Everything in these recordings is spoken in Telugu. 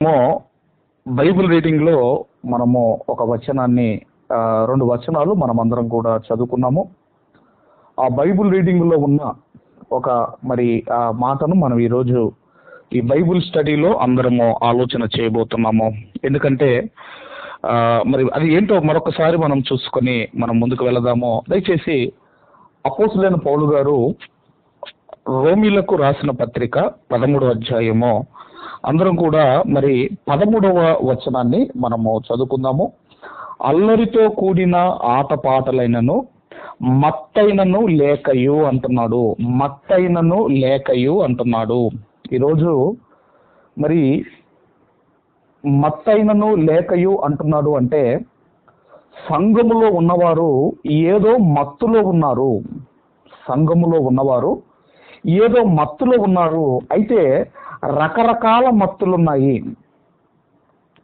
మనము బైబిల్ రీడింగ్లో మనము ఒక వచనాన్ని రెండు వచనాలు మనమందరం కూడా చదువుకున్నాము. ఆ బైబిల్ రీడింగ్లో ఉన్న ఒక ఆ మాటను మనం ఈరోజు ఈ బైబిల్ స్టడీలో అందరము ఆలోచన చేయబోతున్నాము. ఎందుకంటే మరి అది ఏంటో మరొకసారి మనం చూసుకొని మనం ముందుకు వెళదాము. దయచేసి అపోస్తలుడైన పౌలు గారు రోమీలకు రాసిన పత్రిక 13వ అధ్యాయము అందరం కూడా 13వ వచనాన్ని మనము చదువుకుందాము. అల్లరితో కూడిన ఆటపాటలైనను మత్తైనను లేకయు అంటున్నాడు. మత్తైనను లేకయు అంటున్నాడు. ఈరోజు మత్తైనను లేకయు అంటున్నాడు అంటే సంఘములో ఉన్నవారు ఏదో మత్తులో ఉన్నారు. సంఘములో ఉన్నవారు ఏదో మత్తులో ఉన్నారు. అయితే రకరకాల మత్తులున్నాయి.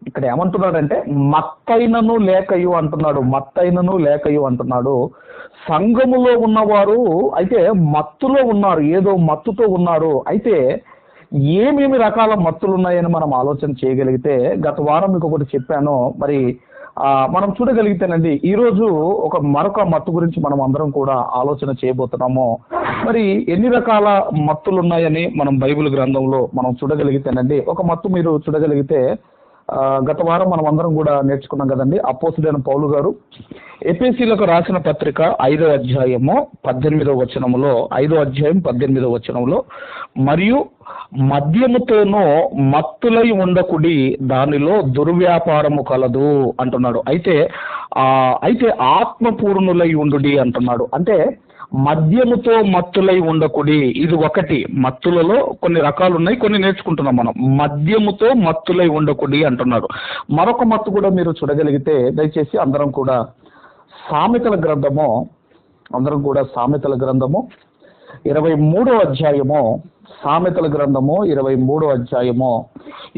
ఇక్కడ ఏమంటున్నాడంటే మత్తైనను లేకయు అంటున్నాడు. మత్తైనను లేకయు అంటున్నాడు. సంఘములో ఉన్నవారు అయితే మత్తులో ఉన్నారు, ఏదో మత్తుతో ఉన్నారు. అయితే ఏమేమి రకాల మత్తులు ఉన్నాయని మనం ఆలోచన చేయగలిగితే, గత వారం మీకు ఒకటి చెప్పాను. మనం చూడగలిగితేనండి ఈరోజు మరొక మత్తు గురించి మనం అందరం కూడా ఆలోచన చేయబోతున్నాము. ఎన్ని రకాల మత్తులు ఉన్నాయని మనం బైబిల్ గ్రంథంలో మనం చూడగలిగితేనండి, ఒక మత్తు మీరు చూడగలిగితే గత వారం మనం అందరం కూడా నేర్చుకున్నాం కదండి. అపోస్తలుడైన పౌలు గారు ఎఫెసీయులకు రాసిన పత్రిక 5వ అధ్యాయము 18వ వచనములో, 5వ అధ్యాయం 18వ వచనంలో, మరియు మద్యముతోనూ మత్తులై ఉండకుడి, దానిలో దుర్వ్యాపారము కలదు అంటున్నాడు. అయితే ఆత్మపూర్ణులై ఉండుడి అంటున్నాడు. అంటే మద్యముతో మత్తులై ఉండకుడి. ఇది ఒకటి. మత్తులలో కొన్ని రకాలు ఉన్నాయి, కొన్ని నేర్చుకుంటున్నాం మనం. మద్యముతో మత్తులై ఉండకుడి అంటున్నాడు. మరొక మత్తు కూడా మీరు చూడగలిగితే దయచేసి అందరం కూడా సామెతల గ్రంథము 23వ అధ్యాయము, సామెతల గ్రంథము 23వ అధ్యాయము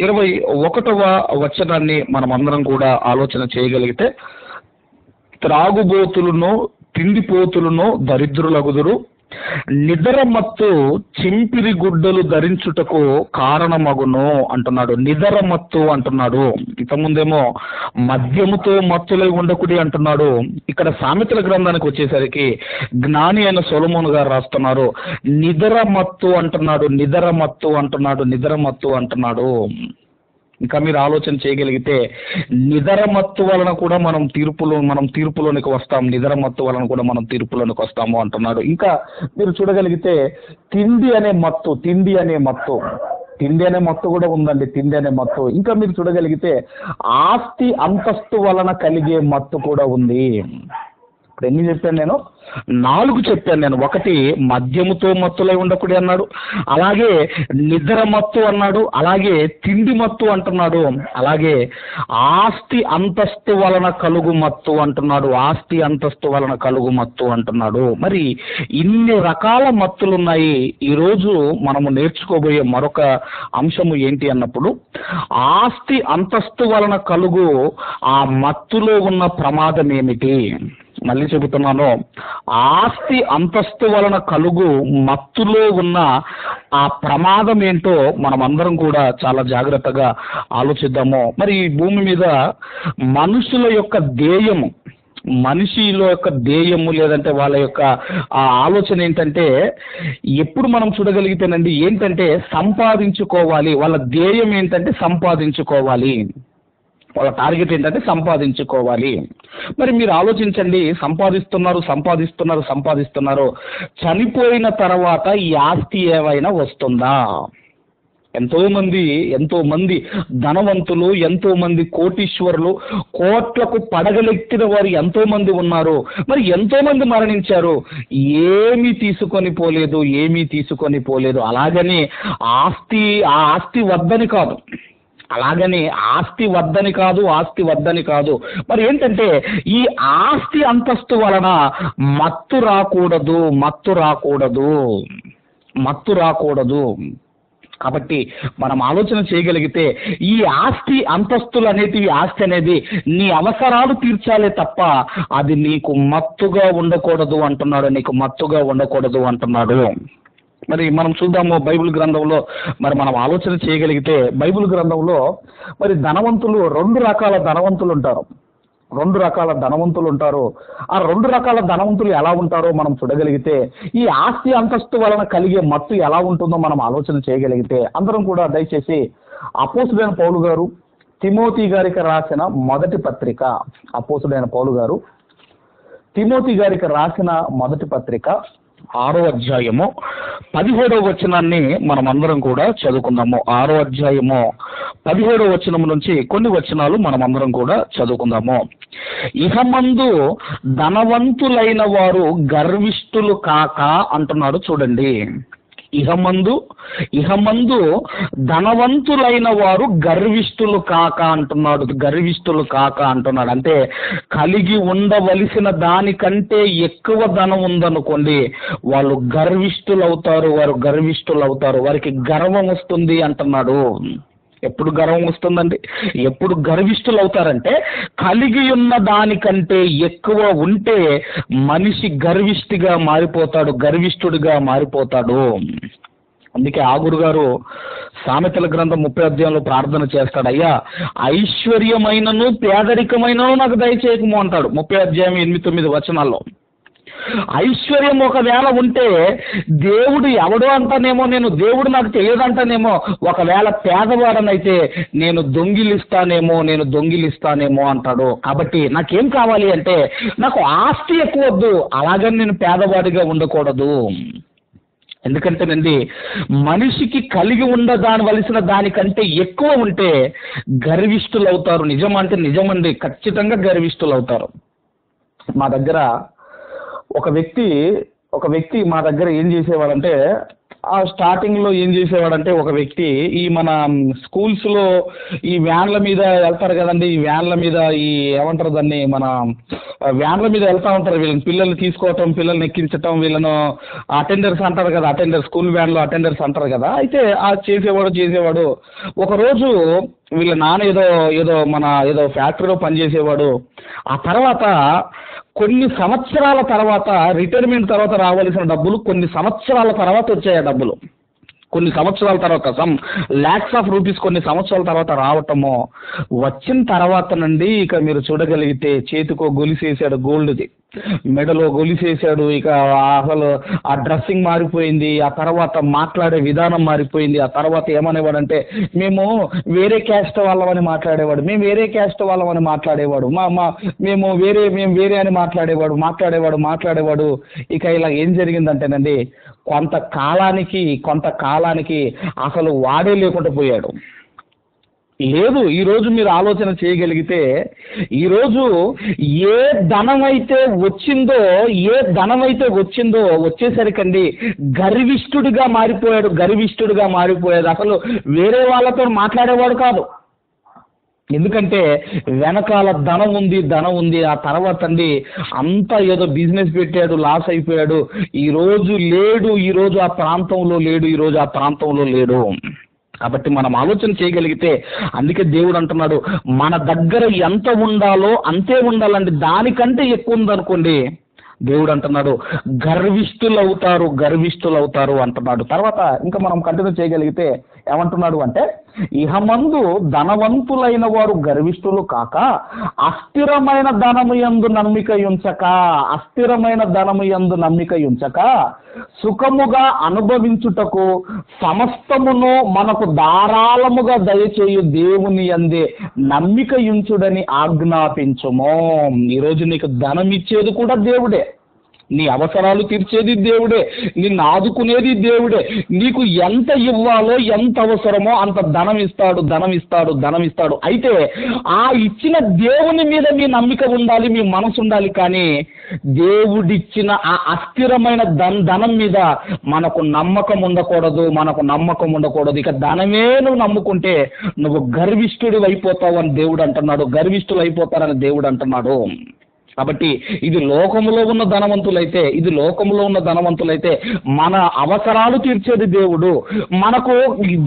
21వ వచనాన్ని మనం అందరం కూడా ఆలోచన చేయగలిగితే, త్రాగుబోతులను తిండిపోతులను దరిద్రులగుదురు, నిద్రమత్తు చింపిరి గుడ్డలు ధరించుటకు కారణమగును అంటున్నాడు. నిద్రమత్తు అంటున్నాడు. ఇంతకుముందేమో మద్యముతో మత్తులై ఉండకుడి అంటున్నాడు. ఇక్కడ సామెతల గ్రంథానికి వచ్చేసరికి జ్ఞాని అయిన సొలొమోను గారు రాస్తున్నారు, నిద్రమత్తు అంటున్నాడు. నిద్రమత్తు అంటున్నాడు. నిద్రమత్తు అంటున్నాడు. ఇంకా మీరు ఆలోచన చేయగలిగితే నిద్రమత్తు వలన కూడా మనం తీర్పులోనికి వస్తాం. నిద్రమత్తు వలన కూడా మనం తీర్పులోనికి వస్తాము అంటున్నాడు. ఇంకా మీరు చూడగలిగితే తిండి అనే మత్తు కూడా ఉందండి. తిండి అనే మత్తు. ఇంకా మీరు చూడగలిగితే ఆస్తి అంతస్తు వలన కలిగే మత్తు కూడా ఉంది. ఇప్పుడు ఎన్ని చెప్పాను నేను? 4 చెప్పాను నేను. ఒకటి మద్యముతో మత్తులై ఉండకుడి అన్నాడు, అలాగే నిద్ర మత్తు అన్నాడు, అలాగే తిండి మత్తు అంటున్నాడు, అలాగే ఆస్తి అంతస్తు వలన కలుగు మత్తు అంటున్నాడు. ఆస్తి అంతస్తు వలన కలుగు మత్తు అంటున్నాడు. ఇన్ని రకాల మత్తులు ఉన్నాయి. ఈరోజు మనము నేర్చుకోబోయే మరొక అంశము ఏంటి అన్నప్పుడు, ఆస్తి అంతస్తు వలన కలుగు ఆ మత్తులో ఉన్న ప్రమాదం ఏమిటి? మళ్ళీ చెబుతున్నాను, ఆస్తి అంతస్తు వలన కలుగు మత్తులో ఉన్న ఆ ప్రమాదం ఏంటో మనం అందరం కూడా చాలా జాగ్రత్తగా ఆలోచిద్దాము. ఈ భూమి మీద మనుషుల యొక్క ధ్యేయము లేదంటే వాళ్ళ యొక్క ఆ ఆలోచన ఏంటంటే, ఎప్పుడు మనం చూడగలిగితేనండి ఏంటంటే సంపాదించుకోవాలి. వాళ్ళ ధ్యేయం ఏంటంటే సంపాదించుకోవాలి. వాళ్ళ టార్గెట్ ఏంటంటే సంపాదించుకోవాలి. మీరు ఆలోచించండి, సంపాదిస్తున్నారు. చనిపోయిన తర్వాత ఈ ఆస్తి ఏమైనా వస్తుందా? ఎంతో మంది ధనవంతులు, ఎంతో మంది కోటీశ్వరులు, కోట్లకు పడగలెత్తిన వారు ఎంతో మంది ఉన్నారు. ఎంతో మంది మరణించారు. ఏమీ తీసుకొని పోలేదు. అలాగని ఆస్తి వద్దని కాదు. ఏంటంటే ఈ ఆస్తి అంతస్తు వలన మత్తు రాకూడదు. కాబట్టి మనం ఆలోచన చేయగలిగితే ఈ ఆస్తి అంతస్తులు అనేటివి, ఆస్తి అనేది నీ అవసరాలు తీర్చాలే తప్ప అది నీకు మత్తుగా ఉండకూడదు అంటున్నాడు. మరి మనం చూద్దాము బైబిల్ గ్రంథంలో, మరి మనం ఆలోచన చేయగలిగితే బైబిల్ గ్రంథంలో మరి ధనవంతులు, రెండు రకాల ధనవంతులు ఉంటారు. రెండు రకాల ధనవంతులు ఉంటారు. ఆ రెండు రకాల ధనవంతులు ఎలా ఉంటారో మనం చూడగలిగితే, ఈ ఆస్తి అంతస్తు వలన కలిగే మత్తు ఎలా ఉంటుందో మనం ఆలోచన చేయగలిగితే, అందరం కూడా దయచేసి అపోస్తుడైన పౌలు గారు తిమోతి గారికి రాసిన మొదటి పత్రిక, అపోస్తుడైన పౌలు గారు తిమోతి గారికి రాసిన మొదటి పత్రిక 6వ అధ్యాయము 17వ వచనాన్ని మనం అందరం కూడా చదువుకుందాము. 6వ అధ్యాయము 17వ వచనం నుంచి కొన్ని వచనాలు మనం అందరం కూడా చదువుకుందాము. ఇహమందు ధనవంతులైన వారు గర్విష్ఠులు కాక అంటున్నాడు. చూడండి, ఇహమందు ధనవంతులైన వారు గర్విష్ఠులు కాక అంటున్నాడు. గర్విష్ఠులు కాక అంటున్నాడు అంటే కలిగి ఉండవలసిన దానికంటే ఎక్కువ ధనం ఉందనుకోండి, వాళ్ళు గర్విష్ఠులు అవుతారు. వారికి గర్వం వస్తుంది అంటున్నాడు. ఎప్పుడు గర్వం వస్తుందండి? ఎప్పుడు గర్విష్ఠులు అవుతారంటే కలిగి ఉన్న దానికంటే ఎక్కువ ఉంటే మనిషి గర్విష్ఠుడిగా మారిపోతాడు. అందుకే ఆగురు గారు సామెతల గ్రంథం 30వ అధ్యాయంలో ప్రార్థన చేస్తాడు, అయ్యా ఐశ్వర్యమైనను పేదరికమైనను నాకు దయచేయకము అంటాడు. 30వ అధ్యాయం 8-9 వచనాల్లో. ఐశ్వర్యం ఒకవేళ ఉంటే దేవుడు ఎవడు అంటానేమో, దేవుడు నాకు తెలియదంటానేమో. ఒకవేళ పేదవాడనైతే నేను దొంగిలిస్తానేమో అంటాడు. కాబట్టి నాకేం కావాలి అంటే నాకు ఆస్తి ఎక్కువ వద్దు, అలాగని నేను పేదవాడిగా ఉండకూడదు. ఎందుకంటేనండి మనిషికి కలిగి ఉండవలసిన దానికంటే ఎక్కువ ఉంటే గర్విష్ఠులు అవుతారు. నిజమండి, ఖచ్చితంగా గర్విష్ఠులు అవుతారు. మా దగ్గర ఒక వ్యక్తి మా దగ్గర ఏం చేసేవాడంటే, ఆ స్టార్టింగ్లో ఏం చేసేవాడంటే, ఒక వ్యక్తి ఈ మన స్కూల్స్లో ఈ వ్యాన్ల మీద వెళ్తారు కదండి, ఈ వ్యాన్ల మీద ఈ ఏమంటారు దాన్ని, మన వ్యాన్ల మీద వెళ్తూ ఉంటారు. వీళ్ళని పిల్లల్ని తీసుకోవటం, పిల్లల్ని ఎక్కించటం, వీళ్ళను అటెండర్స్ అంటారు కదా, స్కూల్ వ్యాన్లో అటెండర్స్ అంటారు కదా. అయితే ఆ చేసేవాడు ఒకరోజు వీళ్ళ నాన్న ఏదో ఫ్యాక్టరీలో పనిచేసేవాడు. ఆ తర్వాత కొన్ని సంవత్సరాల తర్వాత, రిటైర్మెంట్ తర్వాత రావాల్సిన డబ్బులు కొన్ని సంవత్సరాల తర్వాత వచ్చాయి. ఆ డబ్బులు కొన్ని సంవత్సరాల తర్వాత, సమ్ ల్యాక్స్ ఆఫ్ రూపీస్ కొన్ని సంవత్సరాల తర్వాత రావటము. వచ్చిన తర్వాతనండి ఇక మీరు చూడగలిగితే చేతికో గొలుసేసాడు గోల్డ్ది, మెడలో గొలుసేసాడు. ఇక అసలు ఆ డ్రెస్సింగ్ మారిపోయింది. ఆ తర్వాత మాట్లాడే విధానం మారిపోయింది. ఆ తర్వాత ఏమనేవాడంటే, మేము వేరే క్యాస్ట్ వాళ్ళమని మాట్లాడేవాడు, మేము వేరే అని మాట్లాడేవాడు. ఇక ఇలా ఏం జరిగిందంటేనండి కొంతకాలానికి అసలు వాడే లేకుండా పోయాడు. లేదు, ఈరోజు మీరు ఆలోచన చేయగలిగితే, ఈరోజు ఏ ధనమైతే వచ్చిందో వచ్చేసరికండి గర్విష్ఠుడిగా మారిపోయాడు. అసలు వేరే వాళ్ళతో మాట్లాడేవాడు కాదు. ఎందుకంటే వెనకాల ధనం ఉంది. ఆ తర్వాత అండి అంతా ఏదో బిజినెస్ పెట్టాడు, లాస్ అయిపోయాడు. ఈరోజు ఆ ప్రాంతంలో లేడు. కాబట్టి మనం ఆలోచన చేయగలిగితే, అందుకే దేవుడు అంటున్నాడు, మన దగ్గర ఎంత ఉండాలో అంతే ఉండాలండి. దానికంటే ఎక్కువ ఉందనుకోండి, దేవుడు అంటున్నాడు గర్విష్ఠులు అవుతారు అంటున్నాడు. తర్వాత ఇంకా మనం కంటిన్యూ చేయగలిగితే ఏమంటున్నాడు అంటే, ఇహమందు ధనవంతులైన వారు గర్విష్ఠులు కాక అస్థిరమైన ధనము యందు నమ్మిక ఉంచక సుఖముగా అనుభవించుటకు సమస్తమును మనకు ధారాళముగా దయచేయు దేవుని యందే నమ్మిక ఉంచుడని ఆజ్ఞాపించుము. ఈరోజు నీకు ధనం ఇచ్చేది కూడా దేవుడే, నీ అవసరాలు తీర్చేది దేవుడే, నిన్ను ఆదుకునేది దేవుడే. నీకు ఎంత ఇవ్వాలో, ఎంత అవసరమో అంత ధనం ఇస్తాడు. అయితే ఆ ఇచ్చిన దేవుని మీద మీ నమ్మిక ఉండాలి, మీ మనసు ఉండాలి. కానీ దేవుడిచ్చిన ఆ అస్థిరమైన ధనం మీద మనకు నమ్మకం ఉండకూడదు. ఇక ధనమే నువ్వు నమ్ముకుంటే నువ్వు గర్విష్ఠుడు అయిపోతావు అని దేవుడు అంటున్నాడు. గర్విష్ఠులు అయిపోతారని దేవుడు అంటున్నాడు. కాబట్టి ఇది లోకములో ఉన్న ధనవంతులైతే మన అవసరాలు తీర్చేది దేవుడు, మనకు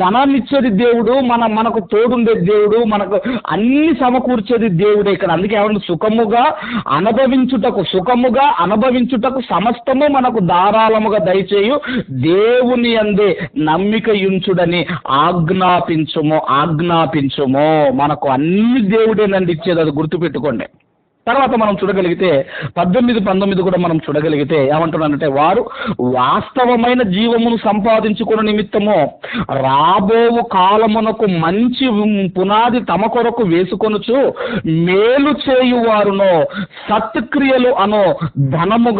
ధనాన్ని ఇచ్చేది దేవుడు, మనకు తోడుండేది దేవుడు, మనకు అన్ని సమకూర్చేది దేవుడే. ఇక్కడ అందుకే ఏమన్నా సుఖముగా అనుభవించుటకు సమస్తము మనకు ధారాళముగా దయచేయు దేవుని యందే నమ్మిక ఉంచుడని ఆజ్ఞాపించుము. మనకు అన్ని దేవుడేనండి ఇచ్చేది, అది గుర్తుపెట్టుకోండి. తర్వాత మనం చూడగలిగితే 18-19 కూడా మనం చూడగలిగితే ఏమంటున్నానంటే, వారు వాస్తవమైన జీవమును సంపాదించుకున్న నిమిత్తము రాబో కాలమునకు మంచి పునాది తమ కొరకు వేసుకొనుచు మేలు చేయువారును సత్క్రియలు అను ధనము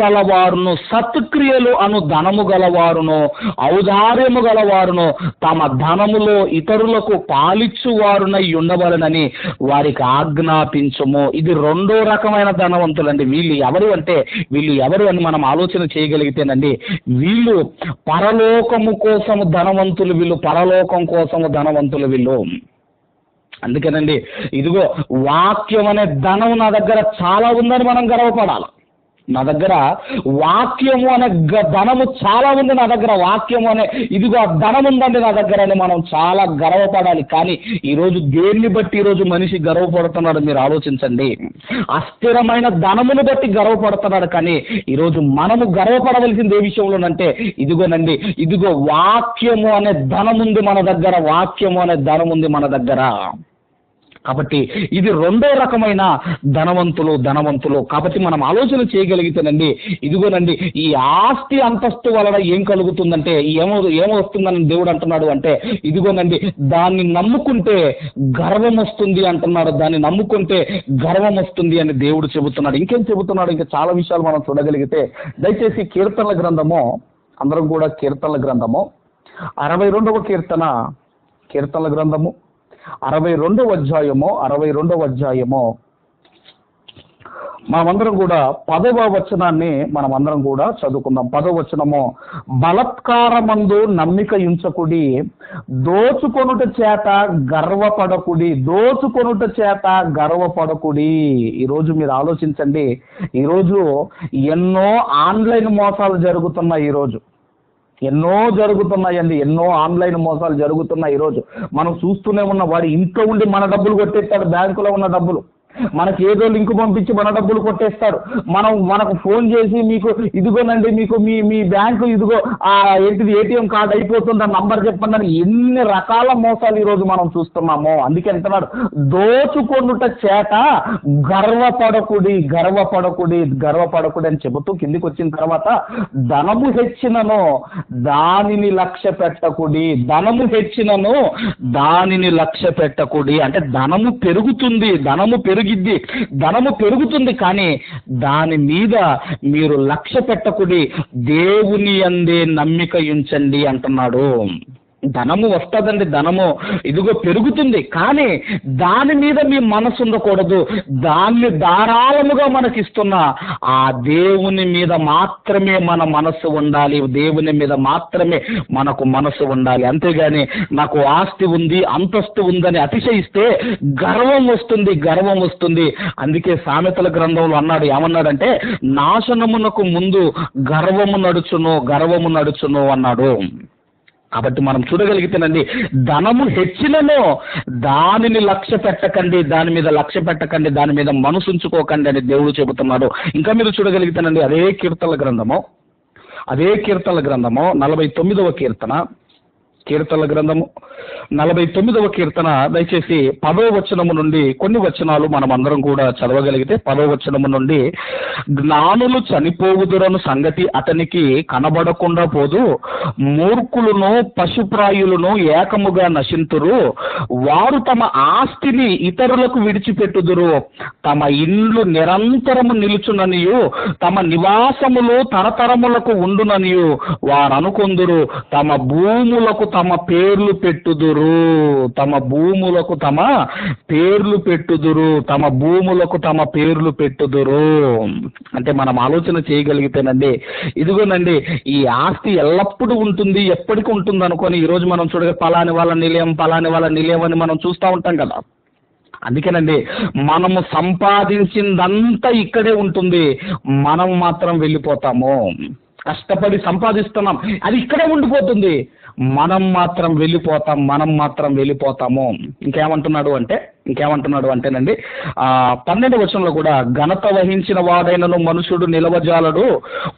గలవారును ఔదార్యము గలవారును తమ ధనములో ఇతరులకు పాలిచ్చువారునై ఉండవలనని వారికి ఆజ్ఞాపించుము. ఇది రెండో రకమైన ధనవంతులండి. వీళ్ళు ఎవరు అని మనం ఆలోచన చేయగలిగితేనండి, వీళ్ళు పరలోకము కోసము ధనవంతులు, వీళ్ళు. అందుకేనండి ఇదిగో వాక్యం అనే ధనం నా దగ్గర చాలా ఉందని మనం గర్వపడాలి. నా దగ్గర వాక్యము అనే ధనము చాలా ఉంది, నా దగ్గర వాక్యము అనే ఇదిగో ధనం ఉందండి నా దగ్గర అని మనం చాలా గర్వపడాలి. కానీ ఈరోజు దేన్ని బట్టి ఈరోజు మనిషి గర్వపడుతున్నాడు మీరు ఆలోచించండి. అస్థిరమైన ధనమును బట్టి గర్వపడుతున్నాడు. కానీ ఈరోజు మనము గర్వపడవలసింది ఏ విషయంలోనంటే, ఇదిగో వాక్యము అనే ధనం ఉంది మన దగ్గర. కాబట్టి ఇది రెండో రకమైన ధనవంతులు. కాబట్టి మనం ఆలోచన చేయగలిగితేనండి, ఇదిగోనండి ఈ ఆస్తి అంతస్తు వలన ఏం కలుగుతుందంటే, ఏమొస్తుందని దేవుడు అంటున్నాడు అంటే, ఇదిగోనండి దాన్ని నమ్ముకుంటే గర్వం వస్తుంది అంటున్నాడు. దాన్ని నమ్ముకుంటే గర్వం వస్తుంది అని దేవుడు చెబుతున్నాడు. ఇంకేం చెబుతున్నాడు? ఇంకా చాలా విషయాలు మనం చూడగలిగితే, దయచేసి కీర్తనల గ్రంథము, అందరం కూడా కీర్తనల గ్రంథము 62వ కీర్తనల గ్రంథము 62వ అధ్యాయము మనమందరం కూడా 10వ వచనాన్ని మనమందరం కూడా చదువుకుందాం. 10వ వచనము, బలత్కారమందు నమ్మిక ఉంచకుడి, దోచుకొనుట చేత గర్వపడకుడి. ఈరోజు మీరు ఆలోచించండి, ఈరోజు ఎన్నో ఆన్లైన్ మోసాలు జరుగుతున్నాయి. ఎన్నో ఆన్లైన్ మోసాలు జరుగుతున్నాయి. ఈరోజు మనం చూస్తూనే ఉన్నాం. వాడు ఇంట్లో ఉండి మన డబ్బులు కొట్టేస్తాడు, బ్యాంకులో ఉన్న డబ్బులు మనకి ఏదో లింక్ పంపించి మన డబ్బులు కొట్టేస్తాడు. మనకు ఫోన్ చేసి మీకు ఇదిగోనండి, మీకు మీ బ్యాంకు ఇదిగో ఏంటిది ఏటీఎం కార్డు అయిపోతుంది, ఆ నంబర్ చెప్పండి అని ఎన్ని రకాల మోసాలు ఈరోజు మనం చూస్తున్నాము. అందుకే అంటున్నాడు, దోచుకొనుట చేత గర్వపడకుడి అని చెబుతూ కిందికి వచ్చిన తర్వాత, ధనము హెచ్చినను దానిని లక్ష్య పెట్టకుడి. అంటే ధనము పెరుగుతుంది కానీ దాని మీద మీరు లక్ష్య పెట్టకుడి, దేవుని యందే నమ్మిక ఉంచండి అంటున్నాడు. ధనము వస్తుందండి, ధనము ఇదిగో పెరుగుతుంది, కానీ దాని మీద మీ మనసు ఉండకూడదు. దాన్ని ధారాళముగా మనకిస్తున్న ఆ దేవుని మీద మాత్రమే మన మనస్సు ఉండాలి, దేవుని మీద మాత్రమే మనకు మనసు ఉండాలి. అంతేగాని నాకు ఆస్తి ఉంది, అంతస్తు ఉందని అతిశయిస్తే గర్వం వస్తుంది. అందుకే సామెతల గ్రంథంలో ఏమన్నాడంటే, నాశనమునకు ముందు గర్వము నడుచును అన్నాడు. కాబట్టి మనం చూడగలిగితేనండి, ధనము హెచ్చినను దానిని లక్ష్య పెట్టకండి, దాని మీద దాని మీద మనసు ఉంచుకోకండి అని దేవుడు చెబుతున్నాడు. ఇంకా మీరు చూడగలిగితేనండి, అదే కీర్తనల గ్రంథము 49వ కీర్తనల గ్రంథము 49వ కీర్తన దయచేసి 10వ వచనము నుండి కొన్ని వచనాలు మనం అందరం కూడా చదవగలిగితే, 10వ వచనము నుండి, జ్ఞానులు చనిపోవుదురను సంగతి అతనికి కనబడకుండా పోదు, మూర్ఖులను పశుప్రాయులను ఏకముగా నశింతురు, వారు తమ ఆస్తిని ఇతరులకు విడిచిపెట్టుదురు, తమ ఇండ్లు నిరంతరము నిలుచుననియు తమ నివాసములు తరతరములకు ఉండుననియు వారు అనుకొందురు, తమ భూములకు తమ పేర్లు పెట్టుదురు. అంటే మనం ఆలోచన చేయగలిగితేనండి, ఇదిగోనండి ఈ ఆస్తి ఎల్లప్పుడూ ఉంటుంది, ఎప్పటికీ ఉంటుంది అనుకొని ఈరోజు మనం చూడగా పలాని వాళ్ళ నిలయం అని మనం చూస్తూ ఉంటాం కదా. అందుకేనండి, మనము సంపాదించిందంతా ఇక్కడే ఉంటుంది, మనం మాత్రం వెళ్ళిపోతాము. కష్టపడి సంపాదిస్తున్నాం, అది ఇక్కడే ఉండిపోతుంది, మనం మాత్రం వెళ్ళిపోతాము. ఇంకేమంటున్నాడు అంటేనండి, 12వ వచనంలో కూడా, ఘనత వహించిన వాడైనను మనుషుడు నిలవజాలడు,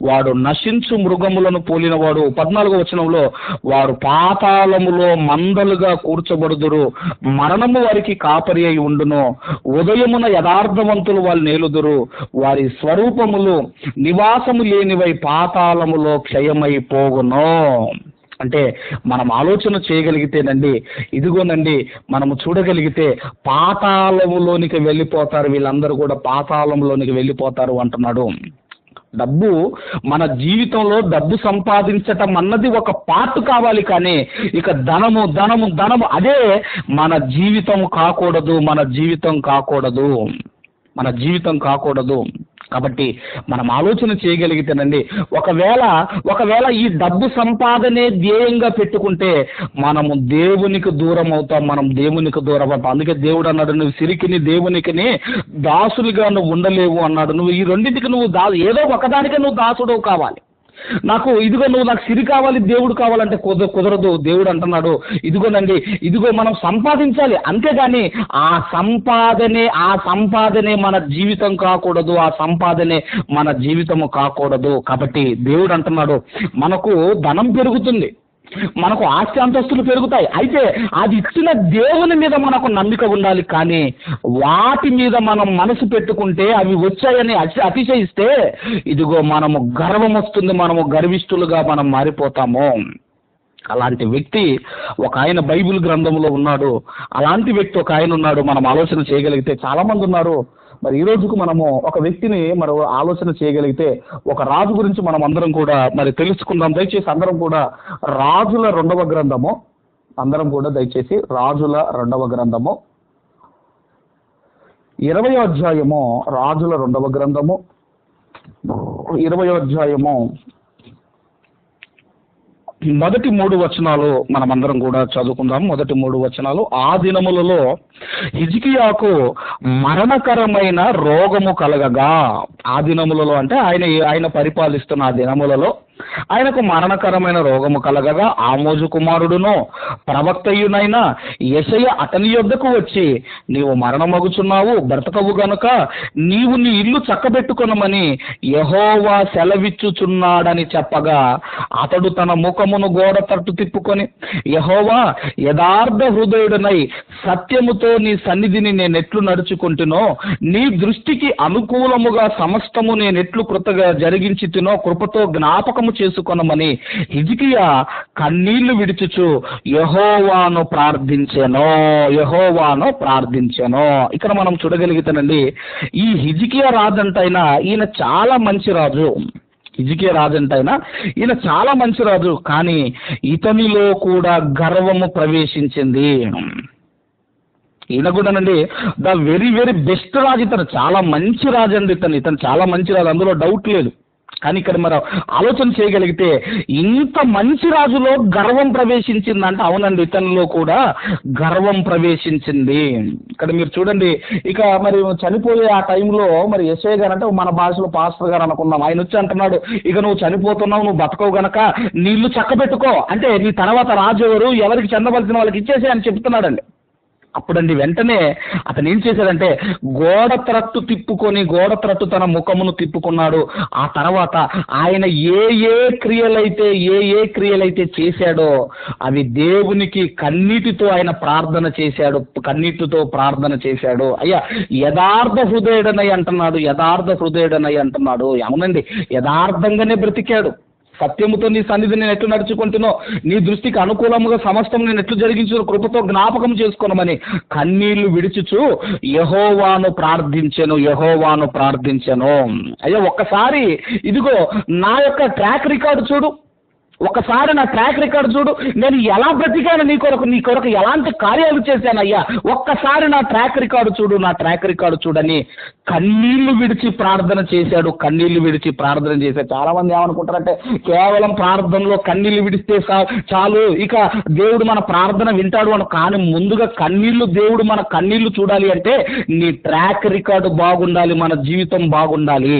వాడు నశించు మృగములను పోలినవాడు. 14వ వచనంలో, వారు పాతాళములో మందలుగా కూర్చబడుదురు, మరణము వారికి కాపరి అయి ఉండును, ఉదయమున యథార్థవంతులు వాళ్ళు నేలుదురు, వారి స్వరూపములు నివాసము లేనివై పాతాళములో క్షయమైపోవును. అంటే మనం ఆలోచన చేయగలిగితేనండి, ఇదిగోనండి, మనము చూడగలిగితే పాతాళములోనికి వెళ్ళిపోతారు, వీళ్ళందరూ కూడా పాతాళంలోనికి వెళ్ళిపోతారు అంటున్నాడు. డబ్బు, మన జీవితంలో డబ్బు సంపాదించటం అన్నది ఒక పార్ట్ కావాలి, కానీ ఇక ధనము అదే మన జీవితం కాకూడదు. కాబట్టి మనం ఆలోచన చేయగలిగితేనండి, ఒకవేళ ఈ డబ్బు సంపాదనే ధ్యేయంగా పెట్టుకుంటే మనము దేవునికి దూరం అవుతాం. అందుకే దేవుడు అన్నాడు, నువ్వు సిరికిని దేవునికిని దాసులుగా నువ్వు ఉండలేవు అన్నాడు. నువ్వు ఈ రెండింటికి ఏదో ఒకదానికే నువ్వు దాసుడవు కావాలి. నాకు సిరి కావాలి, దేవుడు కావాలంటే కుదరదు. దేవుడు అంటున్నాడు, ఇదిగో మనం సంపాదించాలి, అంతేగాని ఆ సంపాదనే మన జీవితం కాకూడదు, ఆ సంపాదనే మన జీవితము కాకూడదు. కాబట్టి దేవుడు అంటున్నాడు, మనకు ధనం పెరుగుతుంది, మనకు ఆస్తి అంతస్తులు పెరుగుతాయి, అయితే అది ఇచ్చిన దేవుని మీద మనకు నమ్మిక ఉండాలి. కానీ వాటి మీద మనం మనసు పెట్టుకుంటే, అవి వచ్చాయని అతిశయిస్తే, ఇదిగో మనము గర్వం వస్తుంది, మనము గర్విష్ఠులుగా మనం మారిపోతాము. అలాంటి వ్యక్తి ఒక ఆయన బైబిల్ గ్రంథంలో ఉన్నాడు. అలాంటి వ్యక్తి ఒక ఆయన ఉన్నాడు. మనం ఆలోచన చేయగలిగితే చాలా మంది ఉన్నారు. మరి ఈ రోజుకు మనము ఒక వ్యక్తిని మనం ఆలోచన చేయగలిగితే, ఒక రాజు గురించి మనం అందరం కూడా మరి తెలుసుకుందాం. దయచేసి అందరం కూడా రాజుల 2వ గ్రంథము, 20వ అధ్యాయము, రాజుల 2వ గ్రంథము 20వ అధ్యాయము మొదటి 3 వచనాలు మనమందరం కూడా చదువుకుందాం. మొదటి 3 వచనాలు, ఆ దినములలో హిజ్కియాకు మరణకరమైన రోగము కలగగా. ఆ దినములలో అంటే ఆయన పరిపాలిస్తున్న ఆ దినములలో ఆయనకు మరణకరమైన రోగము కలగగా, ఆమోజు కుమారుడును ప్రవక్తయునైన యెషయా అతని యొద్దకు వచ్చి, నీవు మరణమగుచున్నావు, బ్రతకవు గనుక నీవు నీ ఇల్లు చక్కబెట్టుకొనమని యెహోవా సెలవిచ్చుచున్నాడని చెప్పగా, అతడు తన ముఖమును గోడ తట్టు తిప్పుకొని, యెహోవా, యథార్థ హృదయుడనై సత్యముతో నీ సన్నిధిని నేనెట్లు నడుచుకుంటునో, నీ దృష్టికి అనుకూలముగా సమస్తము నేనెట్లు కృతగా జరిగించితినో కృపతో జ్ఞాపకము చేసుకొనమని హిజ్కియా కన్నీళ్లు విడుచుచు యెహోవాను ప్రార్థించెను. ఇక్కడ మనం చూడగలిగితేనండి, ఈ హిజ్కియా రాజంటైనా ఈయన చాలా మంచి రాజు, కానీ ఇతనిలో కూడా గర్వము ప్రవేశించింది. ఈయన కూడానండి ద వెరీ బెస్ట్ రాజు, ఇతను చాలా మంచి రాజు అండి, ఇతను చాలా మంచి రాజు, అందులో డౌట్ లేదు. కానీ ఇక్కడ మనం ఆలోచన చేయగలిగితే, ఇంత మంచి రాజులో గర్వం ప్రవేశించిందంటే, అవునండి, ఇతనిలో కూడా గర్వం ప్రవేశించింది. ఇక్కడ మీరు చూడండి, ఇక మరి చనిపోయే ఆ టైంలో మరి యెషయా గారు అంటే మన భాషలో పాస్టర్ గారు అనుకుందాం, ఆయన వచ్చి అంటున్నాడు, ఇక నువ్వు చనిపోతున్నావు, నువ్వు బతకవు గనక నీ ఇల్లు చక్కబెట్టుకో, అంటే నీ తర్వాత రాజు ఎవరికి చెందవలసిన వాళ్ళకి ఇచ్చేసి అని చెప్తున్నాడండి. అప్పుడండి వెంటనే అతను ఏం చేశాడంటే, గోడ త్రట్టు తన ముఖమును తిప్పుకున్నాడు. ఆ తర్వాత ఆయన ఏ క్రియలైతే చేశాడో అవి దేవునికి కన్నీటితో ప్రార్థన చేశాడు. అయ్యా, యథార్థ హృదయుడనై అంటున్నాడు. అవునండి, యథార్థంగానే బ్రతికాడు. సత్యముతో నీ సన్నిధిని నేను ఎట్లు నడుచుకుంటున్నో, నీ దృష్టికి అనుకూలముగా సమస్తం నేను ఎట్లు జరిగించు కృపతో జ్ఞాపకం చేసుకోనమని కన్నీళ్లు విడిచుచు యెహోవాను ప్రార్థించెను. అయ్యా, ఒక్కసారి ఇదిగో నా యొక్క ట్రాక్ రికార్డు చూడు, ఒకసారి నా ట్రాక్ రికార్డు చూడు, నేను ఎలా బ్రతికాను నీ కొరకు ఎలాంటి కార్యాలు చేశానయ్యా, ఒక్కసారి నా ట్రాక్ రికార్డు చూడు, నా ట్రాక్ రికార్డు చూడని కన్నీళ్లు విడిచి ప్రార్థన చేశాడు. కన్నీళ్లు విడిచి ప్రార్థన చేశాడు. చాలా మంది ఏమనుకుంటారంటే కేవలం ప్రార్థనలో కన్నీళ్లు విడిస్తే చాలు, ఇక దేవుడు మన ప్రార్థన వింటాడు అని. కానీ ముందుగా దేవుడు మన కన్నీళ్లు చూడాలి అంటే నీ ట్రాక్ రికార్డు బాగుండాలి, మన జీవితం బాగుండాలి.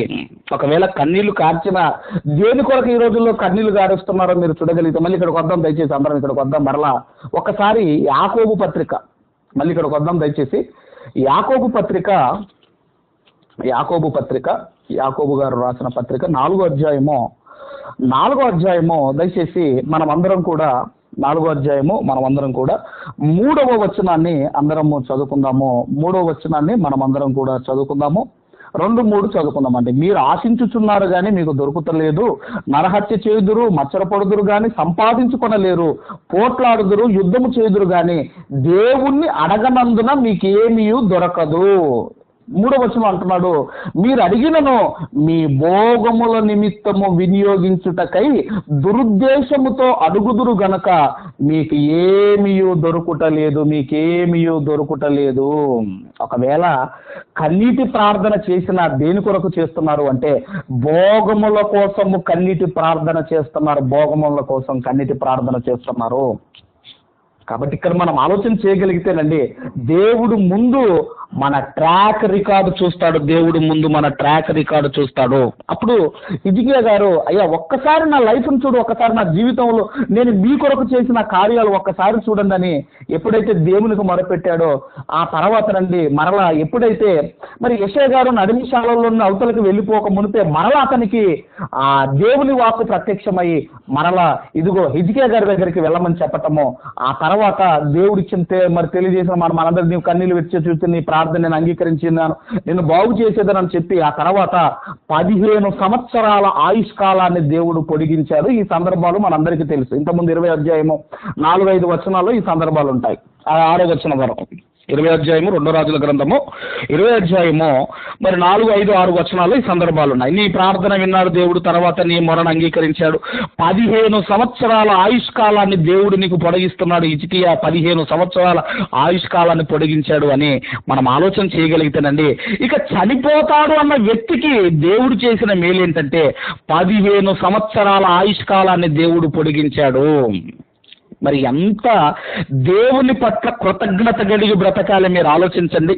ఒకవేళ కన్నీళ్లు కార్చిన దేని కొరకు ఈ రోజుల్లో కన్నీళ్లు గారుస్తున్నారో మీరు చూడగలిగితే, మళ్ళీ ఇక్కడికి వద్దాం దయచేసి, అందరం ఇక్కడికి వద్దాం మరలా ఒక్కసారి. యాకోబు పత్రిక, మళ్ళీ ఇక్కడికి వద్దాం దయచేసి. యాకోబు పత్రిక యాకోబు గారు రాసిన పత్రిక 4వ అధ్యాయము దయచేసి మనమందరం కూడా 4వ అధ్యాయము మనమందరం కూడా 3వ వచనాన్ని అందరము చదువుకుందాము. 3వ వచనాన్ని మనమందరం కూడా చదువుకుందాము. 2-3 చదువుకుందామండి. మీరు ఆశించుచున్నారు కానీ మీకు దొరుకుతలేదు, నరహత్య చేయుదురు, మచ్చరపడుదురు కానీ సంపాదించుకొనలేరు, పోట్లాడుదురు, యుద్ధము చేయుదురు కానీ దేవుణ్ణి అడగనందున మీకేమీ దొరకదు. 3వ వచనం అంటున్నాడు, మీరు అడిగినను మీ భోగముల నిమిత్తము వినియోగించుటకై దురుద్దేశముతో అడుగుదురు గనక మీకు ఏమీ దొరుకుటలేదు. ఒకవేళ కన్నీటి ప్రార్థన చేసిన దేని కొరకు చేస్తున్నారు అంటే భోగముల కోసము కన్నీటి ప్రార్థన చేస్తున్నారు. భోగముల కోసం కన్నీటి ప్రార్థన చేస్తున్నారు. కాబట్టి ఇక్కడ మనం ఆలోచన చేయగలిగితేనండి, దేవుడు ముందు మన ట్రాక్ రికార్డు చూస్తాడు. దేవుడు ముందు మన ట్రాక్ రికార్డు చూస్తాడు. అప్పుడు హిజ్కియా గారు, అయ్యా ఒక్కసారి నా లైఫ్ని చూడు, ఒక్కసారి నా జీవితంలో నేను మీ కొరకు చేసిన కార్యాలు ఒక్కసారి చూడండి అని ఎప్పుడైతే దేవునికి మొరపెట్టాడో ఆ తర్వాత నండి మరలా ఎప్పుడైతే మరి యెషయా గారు నడిమిశాలలో అవతలకి వెళ్ళిపోక మునిపే మరలా అతనికి ఆ దేవుని వాక్కు ప్రత్యక్షమై మరలా ఇదిగో హిజ్కియా గారి దగ్గరికి వెళ్ళమని చెప్పటము, ఆ తర్వాత దేవుడు ఇచ్చిన మరి తెలియజేసిన మనందరూ నీవు కన్నీళ్ళు విడిచి చూస్తే నీ ప్రార్థన నేను అంగీకరించినాను, నేను బాగు చేసేదనని చెప్పి ఆ తర్వాత 15 సంవత్సరాల ఆయుష్కాలాన్ని దేవుడు పొడిగించాడు. ఈ సందర్భాలు మనందరికీ తెలుసు. ఇంతకుముందు 20వ అధ్యాయము 4-5 వచనాల్లో ఈ సందర్భాలు ఉంటాయి. 6వ వచనం వరకు 20వ అధ్యాయము 2 రాజుల గ్రంథము 20వ అధ్యాయము మరి 4, 5, 6 వచనాల్లో ఈ సందర్భాలు ఉన్నాయి. నీ ప్రార్థన విన్నాడు దేవుడు, తర్వాత నీ మొరను అంగీకరించాడు. 15 సంవత్సరాల ఆయుష్కాలాన్ని దేవుడు నీకు పొడిగిస్తున్నాడు. హిజ్కియా 15 సంవత్సరాల ఆయుష్కాలాన్ని పొడిగించాడు అని మనం ఆలోచన చేయగలిగితేనండి, ఇక చనిపోతాడు అన్న వ్యక్తికి దేవుడు చేసిన మేలు ఏంటంటే 15 సంవత్సరాల ఆయుష్కాలాన్ని దేవుడు పొడిగించాడు. మరి ఎంత దేవుని పట్ల కృతజ్ఞత కలిగి బ్రతకాలి మీరు ఆలోచించండి.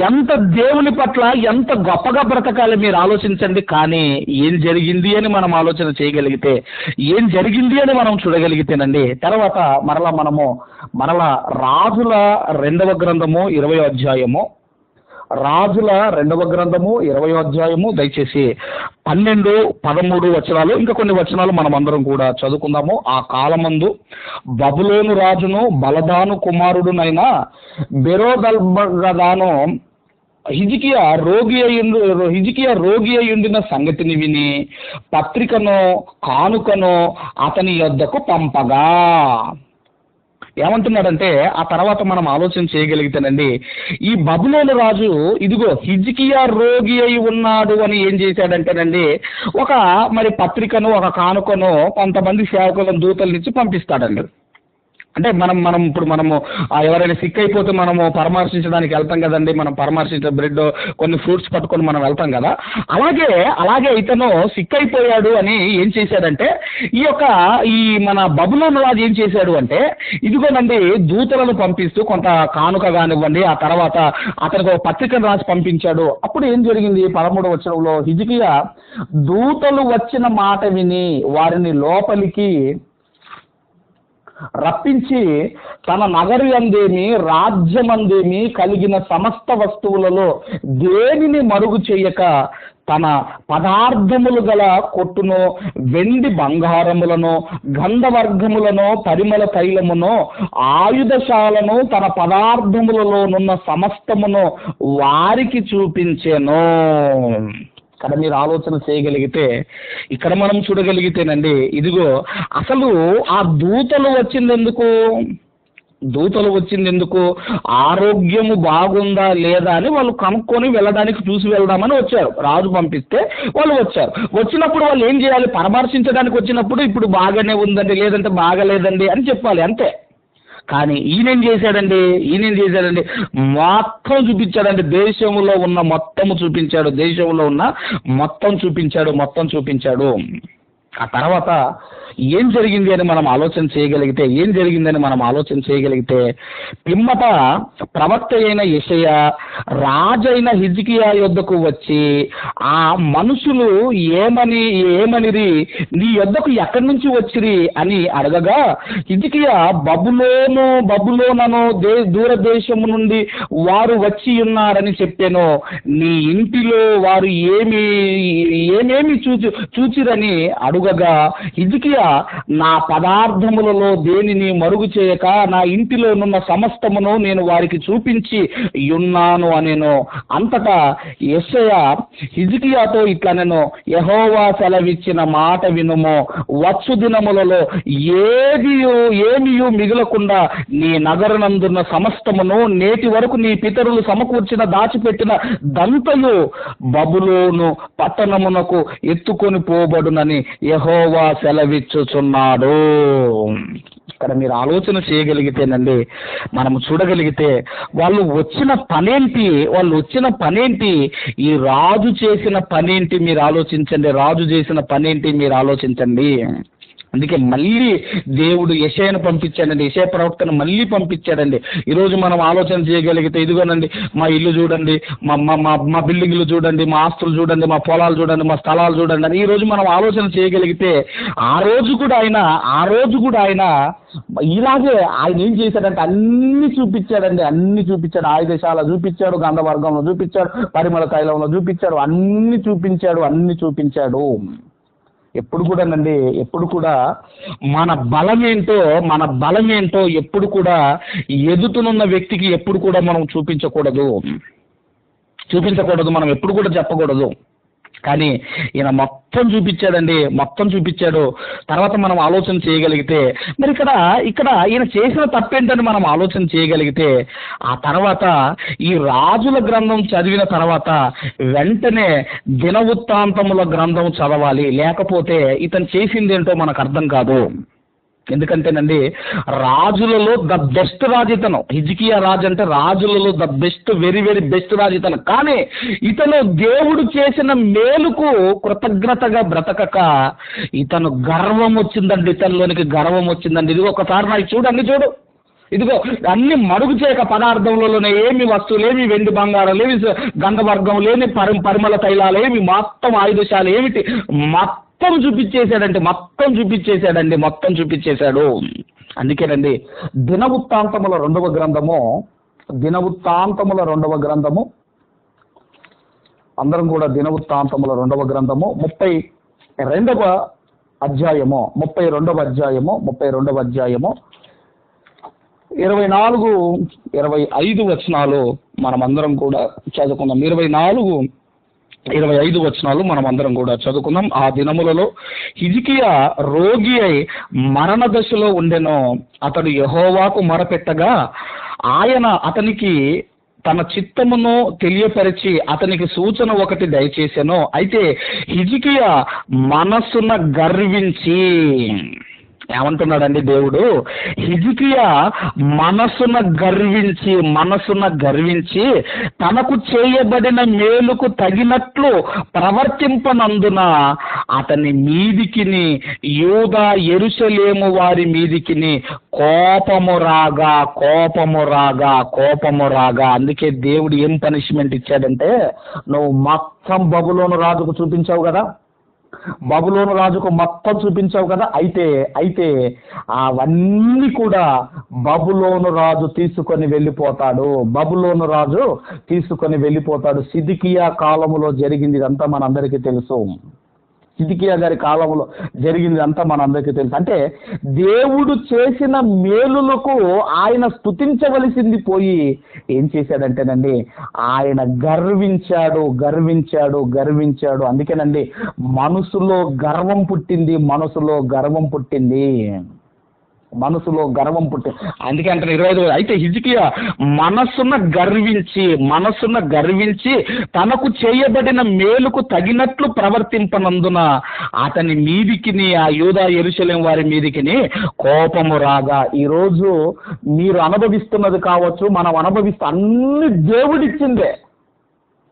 ఎంత దేవుని పట్ల ఎంత గొప్పగా బ్రతకాలి మీరు ఆలోచించండి. కానీ ఏం జరిగింది అని మనం ఆలోచన చేయగలిగితే, ఏం జరిగింది అని మనం చూడగలిగితేనండి, తర్వాత మరలా రాజుల 2వ గ్రంథము 20వ అధ్యాయము, రాజుల 2వ గ్రంథము 20వ అధ్యాయము దయచేసి 12, 13 వచనాలు, ఇంకా కొన్ని వచనాలు మనం అందరం కూడా చదువుకుందాము. ఆ కాలమందు బబులోను రాజును బలదాను కుమారుడునైన బెరోదల్బగదాను హిజ్కియా రోగి అయ్యుండిన సంగతిని విని పత్రికను కానుకను అతని యొద్దకు పంపగా. ఏమంటున్నాడంటే ఆ తర్వాత మనం ఆలోచన చేయగలిగితేనండి, ఈ బబులోను రాజు ఇదిగో హిజ్కియా రోగి అయి ఉన్నాడు అని ఏం చేశాడంటేనండి, ఒక మరి పత్రికను ఒక కానుకను కొంతమంది సేవకులను దూతలనిచ్చి పంపిస్తాడండి. అంటే ఇప్పుడు మనము ఎవరైనా సిక్ అయిపోతే మనము పరామర్శించడానికి వెళ్తాం కదండి, మనం పరామర్శించే బ్రెడ్ కొన్ని ఫ్రూట్స్ పట్టుకొని మనం వెళ్తాం కదా, అలాగే ఇతను సిక్ అయిపోయాడు అని ఏం చేశాడంటే ఈ మన బబులోను రాజు ఏం చేశాడు అంటే ఇదిగోనండి దూతలను పంపిస్తూ కొంత కానుక కానివ్వండి, ఆ తర్వాత అతనికి ఒక పత్రికను రాసి పంపించాడు. అప్పుడు ఏం జరిగింది 13వ వచనంలో, హిజ్కియా దూతలు వచ్చిన మాట విని వారిని లోపలికి రప్పించి తన నగరి అందేమి రాజ్యమందేమి కలిగిన సమస్త వస్తువులలో దేనిని మరుగు చేయక తన పదార్థములు గల కొట్టును, వెండి బంగారములను, గంధవర్గములను, పరిమళ తైలమును, ఆయుధశాలను, తన పదార్థములలోనున్న సమస్తమును వారికి చూపించెను. ఇక్కడ మీరు ఆలోచన చేయగలిగితే, ఇక్కడ మనం చూడగలిగితేనండి, ఇదిగో అసలు ఆ దూతలు వచ్చింది ఎందుకు? దూతలు వచ్చింది ఎందుకు? ఆరోగ్యము బాగుందా లేదా అని వాళ్ళు కనుక్కొని వెళ్ళడానికి, చూసి వెళ్దామని వచ్చారు. రాజు పంపిస్తే వాళ్ళు వచ్చారు. వచ్చినప్పుడు వాళ్ళు ఏం చేయాలి? పరామర్శించడానికి వచ్చినప్పుడు ఇప్పుడు బాగానే ఉందండి, లేదంటే బాగలేదండి అని చెప్పాలి, అంతే. కానీ ఈయనేం చేశాడండి? మొత్తం చూపించాడండి. దేశంలో ఉన్న మొత్తము చూపించాడు. మొత్తం చూపించాడు. ఆ తర్వాత ఏం జరిగింది అని మనం ఆలోచన చేయగలిగితే పిమ్మట ప్రవక్త అయిన యెషయా రాజైన హిజ్కియా యొద్దకు వచ్చి, ఆ మనుషులు ఏమనిరి, నీ యొద్దకు ఎక్కడి నుంచి వచ్చిరి అని అడగగా, హిజ్కియా బబులోనను దూరదేశము నుండి వారు వచ్చి ఉన్నారని చెప్పాను. నీ ఇంటిలో వారు ఏమేమి చూచిరని అడుగగా, హిజ్కియా నా పదార్థములలో దేనిని మరుగు చేయక నా ఇంటిలోనున్న సమస్తమును నేను వారికి చూపించి ఉన్నాను అనేను. అంతటా యెషయా హిజ్కియాతో ఇట్లనెను, యెహోవా సెలవిచ్చిన మాట వినుము. వచ్చు దినములలో ఏమియు మిగలకుండా నీ నగరనందున్న సమస్తమును నేటి వరకు నీ పితరులు సమకూర్చిన దాచిపెట్టిన దంతయు బబులోను పట్టణమునకు ఎత్తుకొని పోబడునని యెహోవా సెలవిచ్చుచున్నాడు. ఇక్కడ మీరు ఆలోచన చేయగలిగితేనండి, మనము చూడగలిగితే వాళ్ళు వచ్చిన పనేంటి, ఈ రాజు చేసిన పనేంటి మీరు ఆలోచించండి. అందుకే మళ్ళీ దేవుడు యెషయాను పంపించాడండి, యెషయా ప్రవక్తను మళ్ళీ పంపించాడండి. ఈరోజు మనం ఆలోచన చేయగలిగితే, ఇదిగోనండి మా ఇల్లు చూడండి, మా బిల్డింగ్లు చూడండి, మా ఆస్తులు చూడండి, మా పొలాలు చూడండి, మా స్థలాలు చూడండి అని ఈరోజు మనం ఆలోచన చేయగలిగితే, ఆ రోజు కూడా ఆయన ఇలాగే ఆయన ఏం చేశాడంటే అన్ని చూపించాడండి. ఆయుధశాల చూపించాడు, గంధవర్గంలో చూపించాడు, పరిమళ తైలంలో చూపించాడు, అన్ని చూపించాడు. ఎప్పుడు కూడా మన బలమేంటో ఎప్పుడు కూడా ఎదుటనున్న వ్యక్తికి ఎప్పుడు కూడా మనం చూపించకూడదు, మనం ఎప్పుడు కూడా చెప్పకూడదు. కానీ ఈయన మొత్తం చూపించాడు. తర్వాత మనం ఆలోచన చేయగలిగితే, మరి ఇక్కడ ఈయన చేసిన తప్పేంటని మనం ఆలోచన చేయగలిగితే, ఆ తర్వాత ఈ రాజుల గ్రంథం చదివిన తర్వాత వెంటనే దినవృత్తాంతముల గ్రంథం చదవాలి, లేకపోతే ఇతను చేసింది ఏంటో మనకు అర్థం కాదు. ఎందుకంటేనండి, రాజులలో ద బెస్ట్ రాజు ఇతను. హిజ్కియా రాజు అంటే రాజులలో the best, very very best రాజు ఇతను. కానీ ఇతను దేవుడు చేసిన మేలుకు కృతజ్ఞతగా బ్రతకక ఇతను ఇతనిలోనికి గర్వం వచ్చిందండి. ఇది ఒకసారి నాకు చూడు, ఇదిగో అన్ని మరుగు చేయక పదార్థంలోనే ఏమి వస్తువులు, ఏమి వెండి బంగారం, ఏమి గంధవర్గం లేని పరిమళ తైలాలు, ఏమి మొత్తం ఆయుధశాల ఏమిటి, మొత్తం చూపించేశాడు. అందుకేనండి దినవృత్తాంతముల రెండవ గ్రంథము అందరం కూడా దినవృత్తాంతముల రెండవ గ్రంథము 32వ అధ్యాయము 24-25 వచనాలు మనమందరం కూడా చదువుకుందాం. 24-25 వచనాలు మనమందరం కూడా చదువుకుందాం. ఆ దినములలో హిజ్కియా రోగి అయి మరణ దశలో ఉండెను. అతడు యెహోవాకు మొరపెట్టగా ఆయన అతనికి తన చిత్తమును తెలియపరిచి అతనికి సూచన ఒకటి దయచేసెను. అయితే హిజ్కియా మనస్సున గర్వించి, ఏమంటున్నాడండి దేవుడు, హిజ్కియా మనస్సున గర్వించి తనకు చేయబడిన మేలుకు తగినట్లు ప్రవర్తింపనందున అతని మీదికిని యూదా యెరూషలేము వారి మీదికిని కోపము రాగా. అందుకే దేవుడు ఏం పనిష్మెంట్ ఇచ్చాడంటే, నువ్వు మొత్తం బబులోను రాజుకు చూపించావు కదా, అయితే అవన్నీ కూడా బబులోను రాజు తీసుకొని వెళ్ళిపోతాడు. సిద్కియా కాలములో జరిగింది ఇదంతా మనందరికీ తెలుసు. సిద్కియా గారి కాలంలో జరిగింది అంతా మనందరికీ తెలుసు. అంటే దేవుడు చేసిన మేలులకు ఆయన స్తుతించవలసింది పోయి ఏం చేశాడంటేనండి, ఆయన గర్వించాడు. అందుకేనండి మనసులో గర్వం పుట్టింది. మనసులో గర్వం పుట్టి, అందుకే అంటారు 25 అయితే హిజ్కియా మనస్సున గర్వించి తనకు చేయబడిన మేలుకు తగినట్లు ప్రవర్తింపనందున అతని మీదికిని ఆ యూదా యెరూషలేం వారి మీదికిని కోపము రాగా. ఈరోజు మీరు అనుభవిస్తున్నది కావచ్చు, మనం అన్ని దేవుడిచ్చిందే.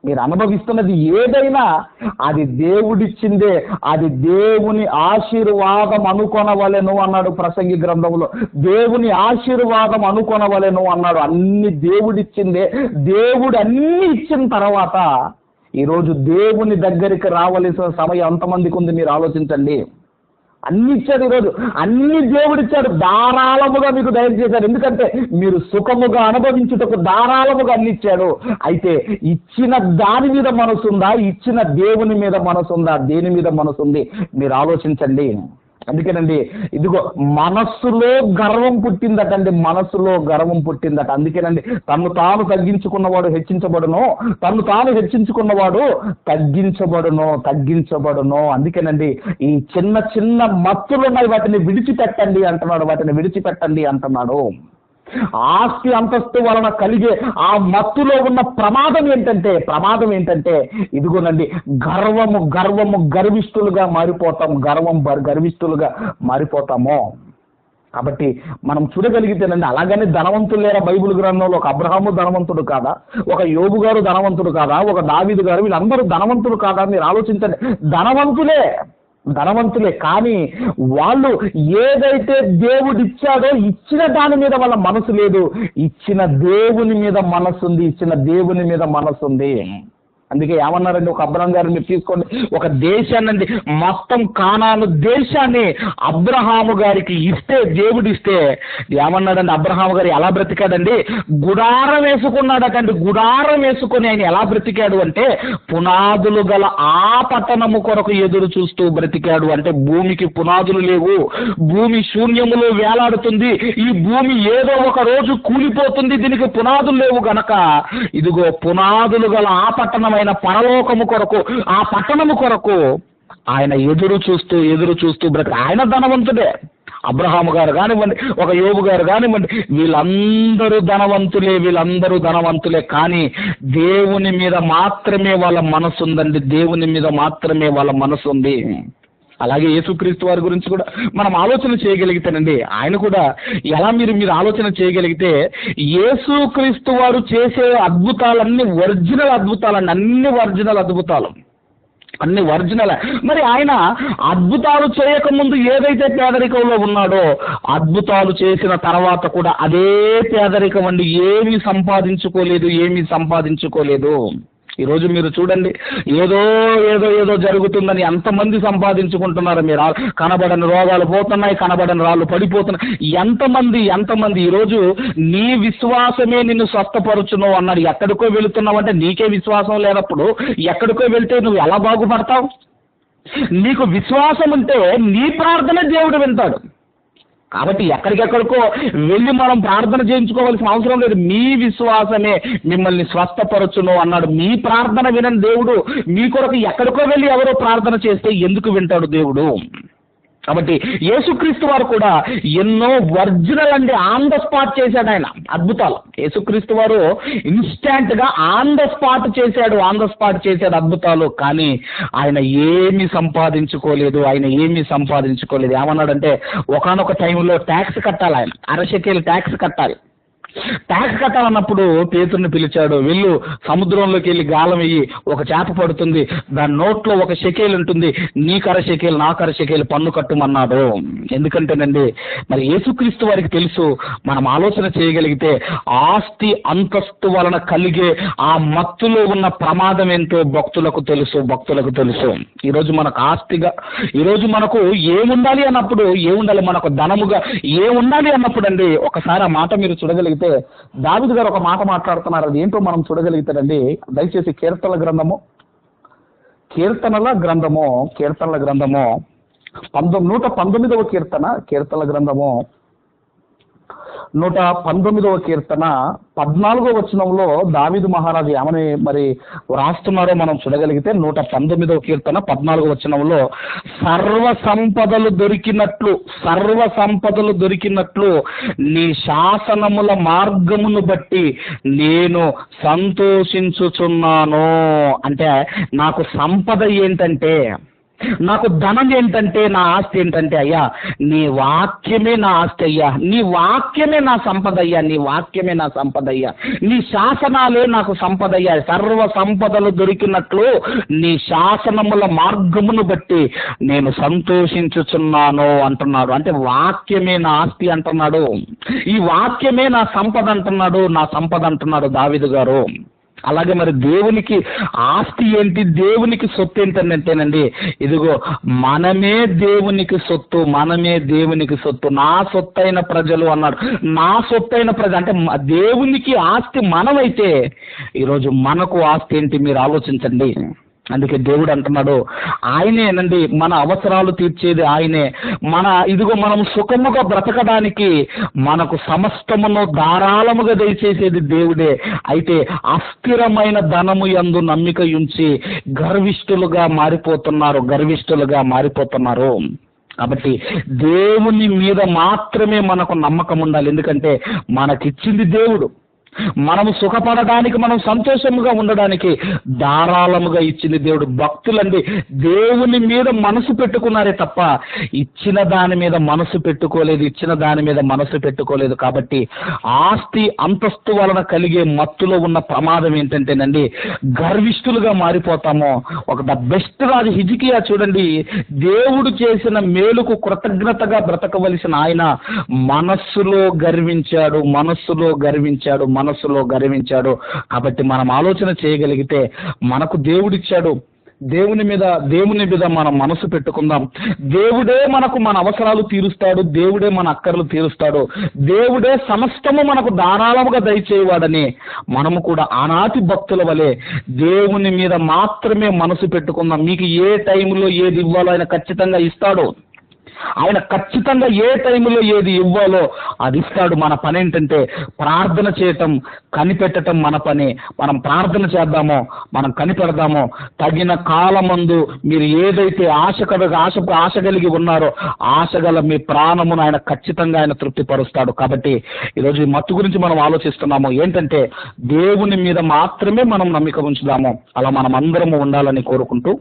మీరు అనుభవిస్తున్నది ఏదైనా అది దేవుడిచ్చిందే, అది దేవుని ఆశీర్వాదం అనుకొనవలెను అన్నాడు ప్రసంగి గ్రంథంలో. దేవుని ఆశీర్వాదం అనుకొనవలెను అన్నాడు. అన్ని దేవుడిచ్చిందే. దేవుడు అన్ని ఇచ్చిన తర్వాత ఈరోజు దేవుని దగ్గరికి రావలసిన సమయం ఎంతమందికి ఉంది మీరు ఆలోచించండి. అన్ని ఇచ్చాడు, ఈరోజు అన్ని దేవుడిచ్చాడు, ధారాళముగా మీకు దయచేశాడు. ఎందుకంటే మీరు సుఖముగా అనుభవించుటకు ధారాళముగా అన్ని ఇచ్చాడు. అయితే ఇచ్చిన దాని మీద మనసుందా, ఇచ్చిన దేవుని మీద మనసుందా, దేని మీద మనసుంది మీరు ఆలోచించండి. అందుకేనండి ఇదిగో మనస్సులో గర్వం పుట్టిందటండి, మనస్సులో గర్వం పుట్టిందట. అందుకేనండి తను తాను తగ్గించుకున్నవాడు హెచ్చించబడును, తను తాను హెచ్చించుకున్నవాడు తగ్గించబడును. అందుకేనండి ఈ చిన్న చిన్న మత్తులు ఉన్నాయి, వాటిని విడిచిపెట్టండి అంటున్నాడు. ఆస్తి అంతస్తు వలన కలిగే ఆ మత్తులో ఉన్న ప్రమాదం ఏంటంటే ఇదిగోనండి గర్వము గర్విష్ఠులుగా మారిపోతాము. కాబట్టి మనం చూడగలిగితేనండి, అలాగని ధనవంతులు లేరా బైబిల్ గ్రంథంలో? ఒక అబ్రహాము ధనవంతుడు కాదా, ఒక యోబు గారు ధనవంతుడు కాదా, ఒక దావీదు గారు, వీళ్ళందరూ ధనవంతులు కాదా? మీరు ఆలోచించండి. ధనవంతులే కానీ వాళ్ళు ఏదైతే దేవుడు ఇచ్చాడో ఇచ్చిన దాని మీద వాళ్ళ మనసు లేదు, ఇచ్చిన దేవుని మీద మనసుంది. అందుకే ఏమన్నారండి, ఒక అబ్రహాం గారు మీరు తీసుకోండి, ఒక దేశాన్ని మొత్తం కానాను దేశాన్ని అబ్రహాము గారికి దేవుడిస్తే ఏమన్నాడండి, అబ్రహాము గారు ఎలా బ్రతికాడండి? గుడారం వేసుకొని ఆయన ఎలా బ్రతికాడు అంటే పునాదులు గల ఆ పట్టణము కొరకు ఎదురు చూస్తూ బ్రతికాడు. అంటే భూమికి పునాదులు లేవు, భూమి శూన్యములో వేలాడుతుంది, ఈ భూమి ఏదో ఒక రోజు కూలిపోతుంది, దీనికి పునాదులు లేవు గనక ఇదిగో పునాదులు గల ఆ పట్టణం పరలోకము కొరకు, ఆ పట్టణము కొరకు ఆయన ఎదురు చూస్తూ బ్రతిక. ఆయన ధనవంతుడే. అబ్రహాము గారు కానివ్వండి, ఒక యోబు గారు కానివ్వండి, వీళ్ళందరూ ధనవంతులే కానీ దేవుని మీద మాత్రమే వాళ్ళ మనసు ఉందండి. అలాగే యేసుక్రీస్తు వారి గురించి కూడా మనం ఆలోచన చేయగలిగితేనండి, ఆయన కూడా ఎలా మీరు ఆలోచన చేయగలిగితే యేసుక్రీస్తు వారు చేసే అద్భుతాలన్నీ ఒరిజినల్ అద్భుతాలండి, అన్ని ఒరిజినల్. మరి ఆయన అద్భుతాలు చేయకముందు ఏదైతే పేదరికంలో ఉన్నాడో అద్భుతాలు చేసిన తర్వాత కూడా అదే పేదరికం అండి, ఏమీ సంపాదించుకోలేదు. ఈరోజు మీరు చూడండి, ఏదో జరుగుతుందని ఎంతమంది సంపాదించుకుంటున్నారు మీరు. కనబడని రోగాలు పోతున్నాయి, కనబడని రాళ్ళు పడిపోతున్నాయి. ఎంతమంది ఈరోజు నీ విశ్వాసమే నిన్ను స్వస్థపరచును అన్నాడు. ఎక్కడికో వెళుతున్నావు అంటే నీకే విశ్వాసం లేనప్పుడు ఎక్కడికో వెళ్తే నువ్వు ఎలా బాగుపడతావు? నీకు విశ్వాసం ఉంటే నీ ప్రార్థన దేవుడు వింటాడు. కాబట్టి ఎక్కడికెక్కడికో వెళ్ళి మనం ప్రార్థన చేయించుకోవాల్సిన అవసరం లేదు. మీ విశ్వాసమే మిమ్మల్ని స్వస్థపరచును అన్నాడు. మీ ప్రార్థన వినని దేవుడు మీ కొరకు ఎక్కడికో వెళ్ళి ఎవరో ప్రార్థన చేస్తే ఎందుకు వింటాడు దేవుడు? కాబట్టి యేసుక్రీస్తు వారు కూడా ఎన్నో ఒరిజినల్ అండి ఆన్ ద స్పాట్ చేశాడు ఆయన అద్భుతాలు. యేసుక్రీస్తు వారు ఇన్స్టాంట్ గా ఆన్ ద స్పాట్ చేశాడు అద్భుతాలు. కానీ ఆయన ఏమీ సంపాదించుకోలేదు. ఏమన్నాడంటే ఒకానొక టైంలో ట్యాక్స్ కట్టాలి, ఆయన 1/2 షెకెల్ ట్యాక్స్ కట్టాలి. ట్యాక్స్ కట్టాలన్నప్పుడు పేతురుని పిలిచాడు, వెళ్ళు సముద్రంలోకి వెళ్ళి గాలం వెయ్యి, ఒక చేప పడుతుంది, దాని నోట్లో 1 షెకెల్ ఉంటుంది, నీకు 1/2 షెకెల్ నాకు 1/2 షెకెల్ పన్ను కట్టమన్నాడు. ఎందుకంటేనండి మరి యేసుక్రీస్తు వారికి తెలుసు, మనం ఆలోచన చేయగలిగితే ఆస్తి అంతస్తు వలన కలిగే ఆ మత్తులో ఉన్న ప్రమాదం ఏంటో భక్తులకు తెలుసు. ఈరోజు మనకు ఆస్తిగా, ఈరోజు మనకు ఏముండాలి అన్నప్పుడు, మనకు ధనముగా ఏముండాలి అన్నప్పుడు అండి ఒకసారి ఆ మాట మీరు చూడగలిగితే దావీదు గారు ఒక మాట మాట్లాడుతున్నారు. అది ఏంటో మనం చూడగలుగుతారండి. దయచేసి కీర్తనల గ్రంథము 119వ కీర్తన, కీర్తనల గ్రంథము 119వ కీర్తన 14వ వచనంలో దావీదు మహారాజు ఏమని మరి వ్రాస్తున్నారో మనం చూడగలిగితే 119వ కీర్తన 14వ వచనంలో సర్వ సంపదలు దొరికినట్లు నీ శాసనముల మార్గమును బట్టి నేను సంతోషించుచున్నాను. అంటే నాకు సంపద ఏంటంటే, నాకు ధనం ఏంటంటే, నా ఆస్తి ఏంటంటే, అయ్యా నీ వాక్యమే నా ఆస్తి అయ్యా, నీ వాక్యమే నా సంపద అయ్యా, నీ వాక్యమే నా సంపద అయ్యా, నీ శాసనాలే నాకు సంపద అయ్యా. సర్వ సంపదలు దొరికినట్లు నీ శాసనముల మార్గమును బట్టి నేను సంతోషించుచున్నాను అంటున్నాడు. అంటే వాక్యమే నా ఆస్తి అంటున్నాడు, ఈ వాక్యమే నా సంపద అంటున్నాడు, నా సంపద అంటున్నాడు దావీదు గారు. అలాగే మరి దేవునికి ఆస్తి ఏంటి, దేవునికి సొత్తు ఏంటంటేనండి, ఇదిగో మనమే దేవునికి సొత్తు, నా సొత్తైన ప్రజలు అన్నాడు. నా సొత్తైన ప్రజ అంటే దేవునికి ఆస్తి మనమైతే ఈరోజు మనకు ఆస్తి ఏంటి మీరు ఆలోచించండి. అందుకే దేవుడు అంటున్నాడు, ఆయనేనండి మన అవసరాలు తీర్చేది ఆయనే. మనం సుఖముగా బ్రతకడానికి మనకు సమస్తమును ధారాళముగా దయచేసేది దేవుడే. అయితే అస్థిరమైన ధనము యందు నమ్మిక ఉంచి గర్విష్ఠులుగా మారిపోతున్నారు. కాబట్టి దేవుని మీద మాత్రమే మనకు నమ్మకం ఉండాలి. ఎందుకంటే మనకిచ్చింది దేవుడు, మనము సుఖపడడానికి, మనం సంతోషముగా ఉండడానికి ధారాళముగా ఇచ్చింది దేవుడు. భక్తులండి దేవుని మీద మనసు పెట్టుకున్నారే తప్ప ఇచ్చిన దాని మీద మనసు పెట్టుకోలేదు. కాబట్టి ఆస్తి అంతస్తు వలన కలిగే మత్తులో ఉన్న ప్రమాదం ఏంటంటేనండి, గర్విష్ఠులుగా మారిపోతాము. ద బెస్ట్ రాజు హిజ్కియా చూడండి, దేవుడు చేసిన మేలుకు కృతజ్ఞతగా బ్రతకవలసిన ఆయన మనస్సులో గర్వించాడు. కాబట్టి మనం ఆలోచన చేయగలిగితే మనకు దేవుడిచ్చాడు, దేవుని మీద మనం మనసు పెట్టుకుందాం. దేవుడే మనకు మన అవసరాలు తీరుస్తాడు, దేవుడే మన అక్కర్లు తీరుస్తాడు, దేవుడే సమస్తము మనకు ధారాళముగా దయచేయవాడని మనము కూడా ఆనాటి భక్తుల వలె దేవుని మీద మాత్రమే మనసు పెట్టుకుందాం. మీకు ఏ టైంలో ఏది ఇవ్వాలో ఆయన ఖచ్చితంగా ఇస్తాడు. ఆయన ఖచ్చితంగా ఏ టైంలో ఏది ఇవ్వాలో అది ఇస్తాడు. మన పని ఏంటంటే ప్రార్థన చేయటం, కనిపెట్టడం మన పని. మనం ప్రార్థన చేద్దామో, మనం కనిపెడదామో, తగిన కాలమందు మీరు ఏదైతే ఆశ కలిగి ఉన్నారో ఆశగల మీ ప్రాణమును ఆయన ఖచ్చితంగా తృప్తిపరుస్తాడు. కాబట్టి ఈరోజు ఈ మత్తు గురించి మనం ఆలోచిస్తున్నాము ఏంటంటే, దేవుని మీద మాత్రమే మనం నమ్మిక ఉంచుదాము. అలా మనం అందరము ఉండాలని కోరుకుంటూ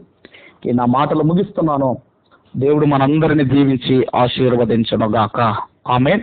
ఈ నా మాటలు ముగిస్తున్నాను. దేవుడు మనందరిని దీవించి ఆశీర్వదించును గాక. ఆమేన్.